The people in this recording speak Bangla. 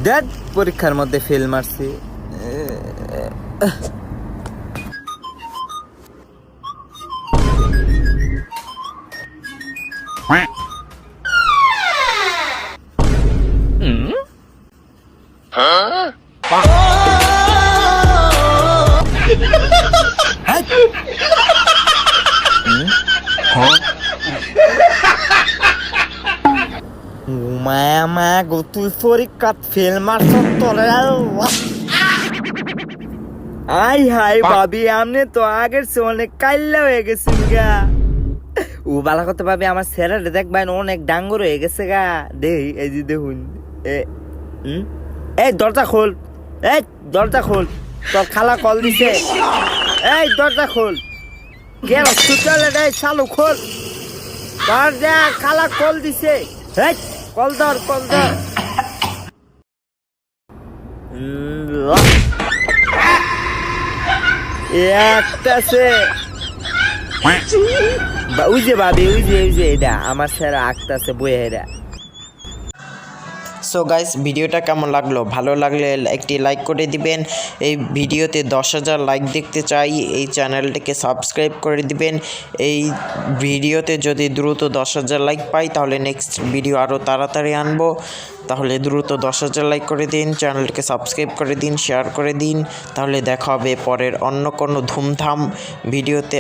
দেখ পরীক্ষার মধ্যে ফেল মারছি। মায়া মায়া গো তুই পরীক্ষাত ফেল মারছ তোরে। আই হাই ভাবি আমনে তো আগের চেয়ে অনেক কাইল্লা হয়ে গেছেন গা। ও বালা করতে ভাবি আমার ছেলেটা দেখবেন অনেক ডাঙ্গর হয়ে গেছে গা। দেই এই যে দেখুন এই দরজা খোল, এই দরজা খোল, তোর খালা কল দিছে। এই দরজা খোল, গেল সুতলে দেয় চালু খোল দরজা, খালা কল দিছে। এই কল ধর, কল ধর। একটাছে ওই যে ভাবি, ওই যে এটা আমার স্যার আঁকতেছে বইয়ে হেরা। সো গাইস, ভিডিওটা কেমন লাগলো? ভালো লাগলে একটি লাইক করে দিবেন। এই ভিডিওতে 10,000 লাইক দেখতে চাই। এই চ্যানেলটিকে সাবস্ক্রাইব করে দিবেন। এই ভিডিওতে যদি দ্রুত 10,000 লাইক পাই তাহলে নেক্সট ভিডিও আরও তাড়াতাড়ি আনবো। তাহলে দ্রুত 10,000 লাইক করে দিন, চ্যানেলটিকে সাবস্ক্রাইব করে দিন, শেয়ার করে দিন। তাহলে দেখা হবে পরের অন্য কোনো ধুমধাম ভিডিওতে।